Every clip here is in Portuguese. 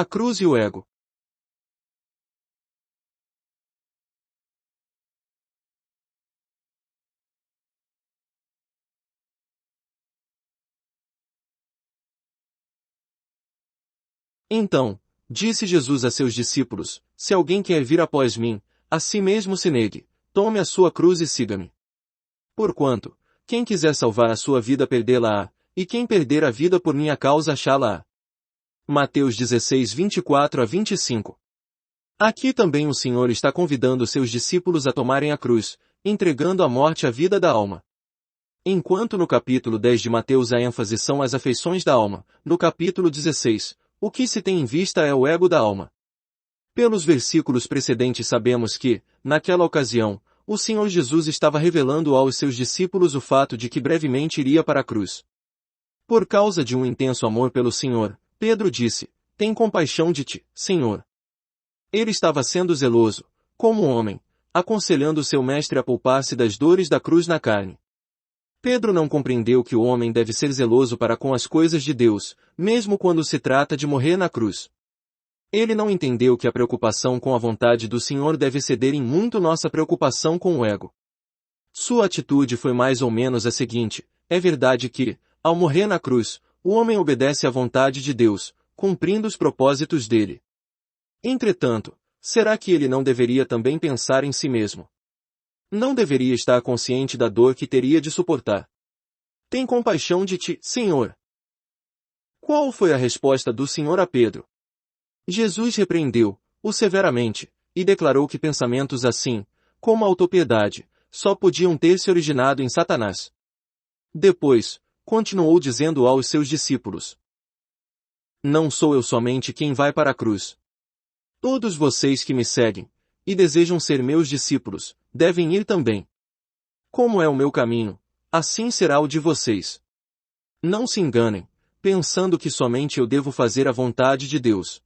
A cruz e o ego. Então, disse Jesus a seus discípulos, se alguém quer vir após mim, a si mesmo se negue, tome a sua cruz e siga-me. Porquanto, quem quiser salvar a sua vida perdê-la-á, e quem perder a vida por minha causa achá-la-á. Mateus 16, 24 a 25. Aqui também o Senhor está convidando seus discípulos a tomarem a cruz, entregando à morte a vida da alma. Enquanto no capítulo 10 de Mateus a ênfase são as afeições da alma, no capítulo 16, o que se tem em vista é o ego da alma. Pelos versículos precedentes sabemos que, naquela ocasião, o Senhor Jesus estava revelando aos seus discípulos o fato de que brevemente iria para a cruz. Por causa de um intenso amor pelo Senhor, Pedro disse, tem compaixão de ti, Senhor. Ele estava sendo zeloso, como um homem, aconselhando seu mestre a poupar-se das dores da cruz na carne. Pedro não compreendeu que o homem deve ser zeloso para com as coisas de Deus, mesmo quando se trata de morrer na cruz. Ele não entendeu que a preocupação com a vontade do Senhor deve ceder em muito nossa preocupação com o ego. Sua atitude foi mais ou menos a seguinte, é verdade que, ao morrer na cruz, o homem obedece à vontade de Deus, cumprindo os propósitos dele. Entretanto, será que ele não deveria também pensar em si mesmo? Não deveria estar consciente da dor que teria de suportar. Tem compaixão de ti, Senhor. Qual foi a resposta do Senhor a Pedro? Jesus repreendeu-o severamente, e declarou que pensamentos assim, como a autopiedade, só podiam ter se originado em Satanás. Depois, continuou dizendo aos seus discípulos: não sou eu somente quem vai para a cruz. Todos vocês que me seguem, e desejam ser meus discípulos, devem ir também. Como é o meu caminho, assim será o de vocês. Não se enganem, pensando que somente eu devo fazer a vontade de Deus.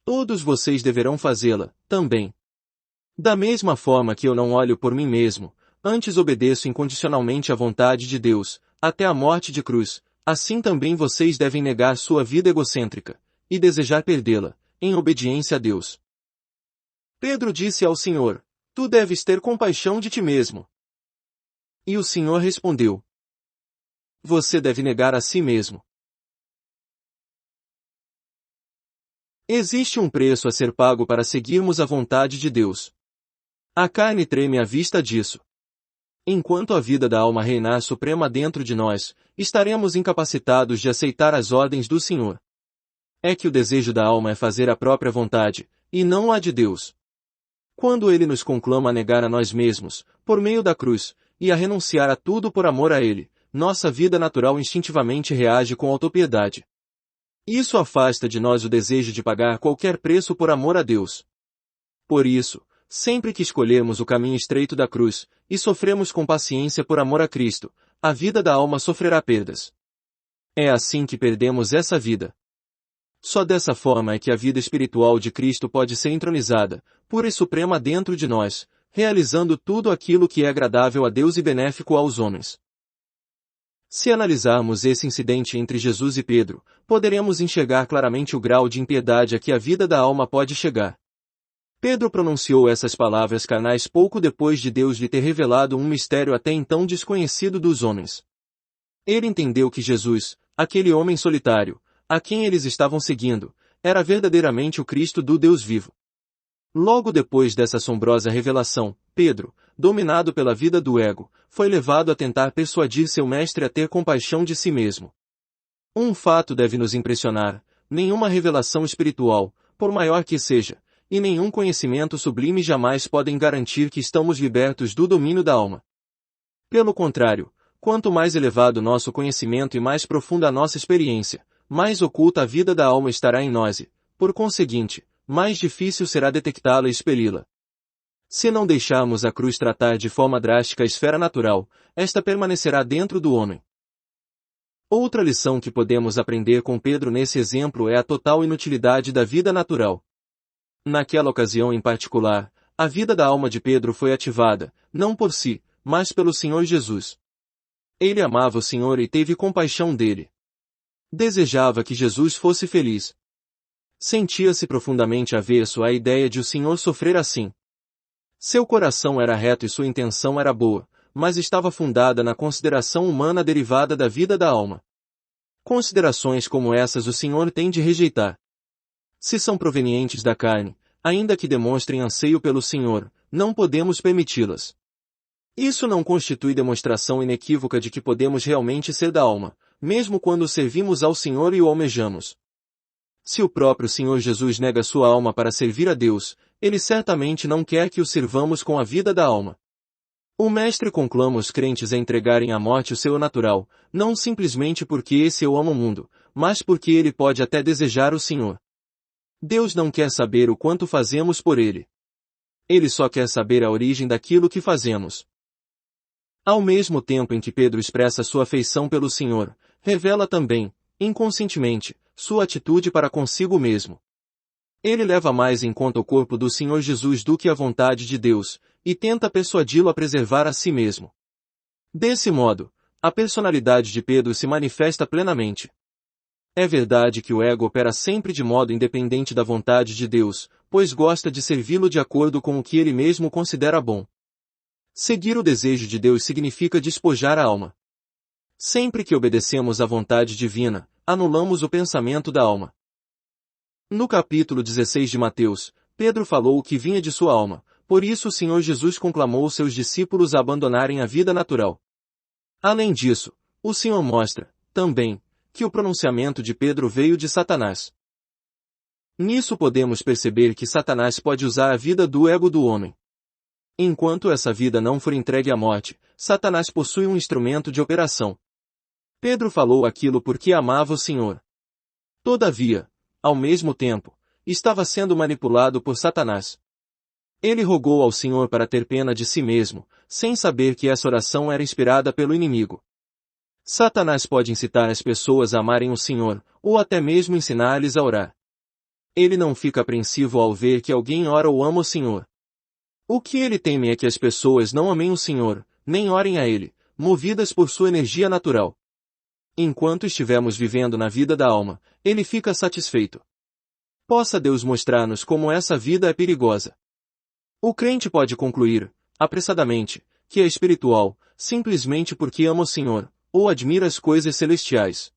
Todos vocês deverão fazê-la, também. Da mesma forma que eu não olho por mim mesmo, antes obedeço incondicionalmente à vontade de Deus, até a morte de cruz, assim também vocês devem negar sua vida egocêntrica, e desejar perdê-la, em obediência a Deus. Pedro disse ao Senhor, tu deves ter compaixão de ti mesmo. E o Senhor respondeu, você deve negar a si mesmo. Existe um preço a ser pago para seguirmos a vontade de Deus. A carne treme à vista disso. Enquanto a vida da alma reinar suprema dentro de nós, estaremos incapacitados de aceitar as ordens do Senhor. É que o desejo da alma é fazer a própria vontade, e não a de Deus. Quando Ele nos conclama a negar a nós mesmos, por meio da cruz, e a renunciar a tudo por amor a Ele, nossa vida natural instintivamente reage com autopiedade. Isso afasta de nós o desejo de pagar qualquer preço por amor a Deus. Por isso, sempre que escolhermos o caminho estreito da cruz, e sofremos com paciência por amor a Cristo, a vida da alma sofrerá perdas. É assim que perdemos essa vida. Só dessa forma é que a vida espiritual de Cristo pode ser entronizada, pura e suprema dentro de nós, realizando tudo aquilo que é agradável a Deus e benéfico aos homens. Se analisarmos esse incidente entre Jesus e Pedro, poderemos enxergar claramente o grau de impiedade a que a vida da alma pode chegar. Pedro pronunciou essas palavras carnais pouco depois de Deus lhe ter revelado um mistério até então desconhecido dos homens. Ele entendeu que Jesus, aquele homem solitário, a quem eles estavam seguindo, era verdadeiramente o Cristo do Deus vivo. Logo depois dessa assombrosa revelação, Pedro, dominado pela vida do ego, foi levado a tentar persuadir seu mestre a ter compaixão de si mesmo. Um fato deve nos impressionar: nenhuma revelação espiritual, por maior que seja, e nenhum conhecimento sublime jamais podem garantir que estamos libertos do domínio da alma. Pelo contrário, quanto mais elevado nosso conhecimento e mais profunda a nossa experiência, mais oculta a vida da alma estará em nós e, por conseguinte, mais difícil será detectá-la e expeli-la. Se não deixarmos a cruz tratar de forma drástica a esfera natural, esta permanecerá dentro do homem. Outra lição que podemos aprender com Pedro nesse exemplo é a total inutilidade da vida natural. Naquela ocasião em particular, a vida da alma de Pedro foi ativada, não por si, mas pelo Senhor Jesus. Ele amava o Senhor e teve compaixão dele. Desejava que Jesus fosse feliz. Sentia-se profundamente avesso à ideia de o Senhor sofrer assim. Seu coração era reto e sua intenção era boa, mas estava fundada na consideração humana derivada da vida da alma. Considerações como essas o Senhor tem de rejeitar. Se são provenientes da carne, ainda que demonstrem anseio pelo Senhor, não podemos permiti-las. Isso não constitui demonstração inequívoca de que podemos realmente ser da alma, mesmo quando servimos ao Senhor e o almejamos. Se o próprio Senhor Jesus nega sua alma para servir a Deus, ele certamente não quer que o sirvamos com a vida da alma. O Mestre conclama os crentes a entregarem à morte o seu natural, não simplesmente porque esse eu ama o mundo, mas porque ele pode até desejar o Senhor. Deus não quer saber o quanto fazemos por ele. Ele só quer saber a origem daquilo que fazemos. Ao mesmo tempo em que Pedro expressa sua afeição pelo Senhor, revela também, inconscientemente, sua atitude para consigo mesmo. Ele leva mais em conta o corpo do Senhor Jesus do que a vontade de Deus, e tenta persuadi-lo a preservar a si mesmo. Desse modo, a personalidade de Pedro se manifesta plenamente. É verdade que o ego opera sempre de modo independente da vontade de Deus, pois gosta de servi-lo de acordo com o que ele mesmo considera bom. Seguir o desejo de Deus significa despojar a alma. Sempre que obedecemos à vontade divina, anulamos o pensamento da alma. No capítulo 16 de Mateus, Pedro falou o que vinha de sua alma, por isso o Senhor Jesus conclamou seus discípulos a abandonarem a vida natural. Além disso, o Senhor mostra, também, que o pronunciamento de Pedro veio de Satanás. Nisso podemos perceber que Satanás pode usar a vida do ego do homem. Enquanto essa vida não for entregue à morte, Satanás possui um instrumento de operação. Pedro falou aquilo porque amava o Senhor. Todavia, ao mesmo tempo, estava sendo manipulado por Satanás. Ele rogou ao Senhor para ter pena de si mesmo, sem saber que essa oração era inspirada pelo inimigo. Satanás pode incitar as pessoas a amarem o Senhor, ou até mesmo ensinar-lhes a orar. Ele não fica apreensivo ao ver que alguém ora ou ama o Senhor. O que ele teme é que as pessoas não amem o Senhor, nem orem a Ele, movidas por sua energia natural. Enquanto estivermos vivendo na vida da alma, ele fica satisfeito. Possa Deus mostrar-nos como essa vida é perigosa. O crente pode concluir, apressadamente, que é espiritual, simplesmente porque ama o Senhor, ou admira as coisas celestiais.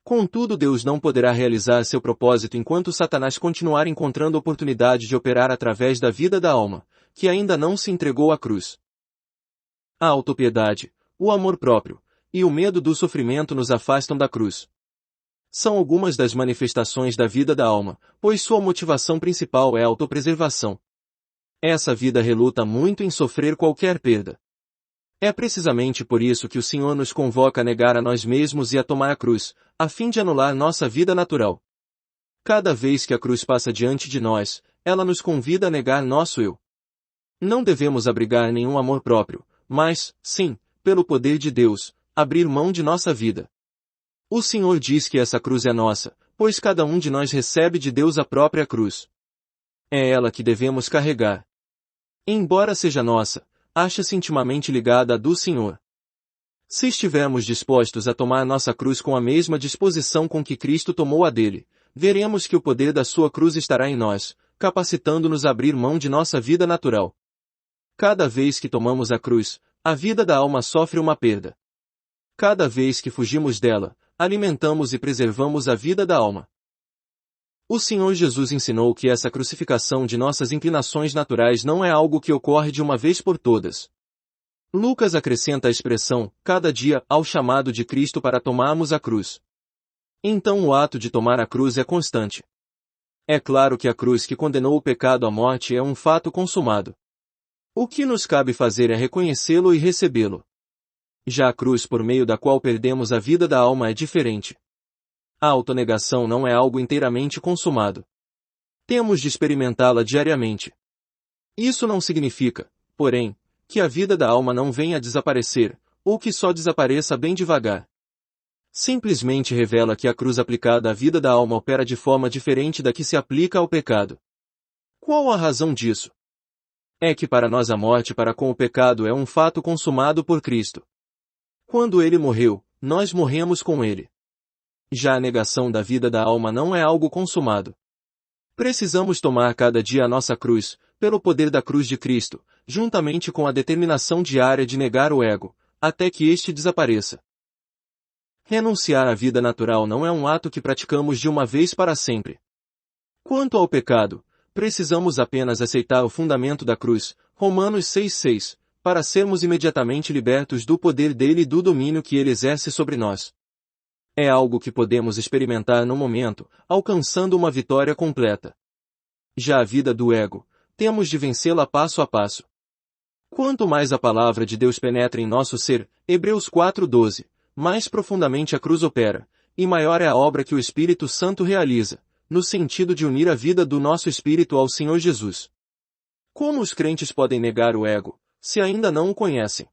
Contudo, Deus não poderá realizar seu propósito enquanto Satanás continuar encontrando oportunidade de operar através da vida da alma, que ainda não se entregou à cruz. A autopiedade, o amor próprio, e o medo do sofrimento nos afastam da cruz. São algumas das manifestações da vida da alma, pois sua motivação principal é a autopreservação. Essa vida reluta muito em sofrer qualquer perda. É precisamente por isso que o Senhor nos convoca a negar a nós mesmos e a tomar a cruz, a fim de anular nossa vida natural. Cada vez que a cruz passa diante de nós, ela nos convida a negar nosso eu. Não devemos abrigar nenhum amor próprio, mas, sim, pelo poder de Deus, abrir mão de nossa vida. O Senhor diz que essa cruz é nossa, pois cada um de nós recebe de Deus a própria cruz. É ela que devemos carregar. Embora seja nossa, acha-se intimamente ligada à do Senhor. Se estivermos dispostos a tomar nossa cruz com a mesma disposição com que Cristo tomou a dele, veremos que o poder da sua cruz estará em nós, capacitando-nos a abrir mão de nossa vida natural. Cada vez que tomamos a cruz, a vida da alma sofre uma perda. Cada vez que fugimos dela, alimentamos e preservamos a vida da alma. O Senhor Jesus ensinou que essa crucificação de nossas inclinações naturais não é algo que ocorre de uma vez por todas. Lucas acrescenta a expressão, cada dia, ao chamado de Cristo para tomarmos a cruz. Então o ato de tomar a cruz é constante. É claro que a cruz que condenou o pecado à morte é um fato consumado. O que nos cabe fazer é reconhecê-lo e recebê-lo. Já a cruz por meio da qual perdemos a vida da alma é diferente. A autonegação não é algo inteiramente consumado. Temos de experimentá-la diariamente. Isso não significa, porém, que a vida da alma não venha a desaparecer, ou que só desapareça bem devagar. Simplesmente revela que a cruz aplicada à vida da alma opera de forma diferente da que se aplica ao pecado. Qual a razão disso? É que para nós a morte para com o pecado é um fato consumado por Cristo. Quando ele morreu, nós morremos com ele. Já a negação da vida da alma não é algo consumado. Precisamos tomar cada dia a nossa cruz, pelo poder da cruz de Cristo, juntamente com a determinação diária de negar o ego, até que este desapareça. Renunciar à vida natural não é um ato que praticamos de uma vez para sempre. Quanto ao pecado, precisamos apenas aceitar o fundamento da cruz, Romanos 6,6, para sermos imediatamente libertos do poder dele e do domínio que ele exerce sobre nós. É algo que podemos experimentar no momento, alcançando uma vitória completa. Já a vida do ego, temos de vencê-la passo a passo. Quanto mais a palavra de Deus penetra em nosso ser, Hebreus 4,12, mais profundamente a cruz opera, e maior é a obra que o Espírito Santo realiza, no sentido de unir a vida do nosso espírito ao Senhor Jesus. Como os crentes podem negar o ego, se ainda não o conhecem?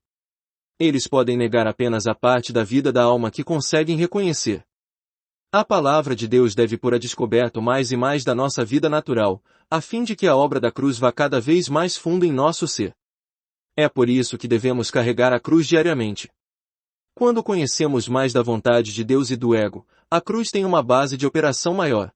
Eles podem negar apenas a parte da vida da alma que conseguem reconhecer. A palavra de Deus deve pôr a descoberto mais e mais da nossa vida natural, a fim de que a obra da cruz vá cada vez mais fundo em nosso ser. É por isso que devemos carregar a cruz diariamente. Quando conhecemos mais da vontade de Deus e do ego, a cruz tem uma base de operação maior.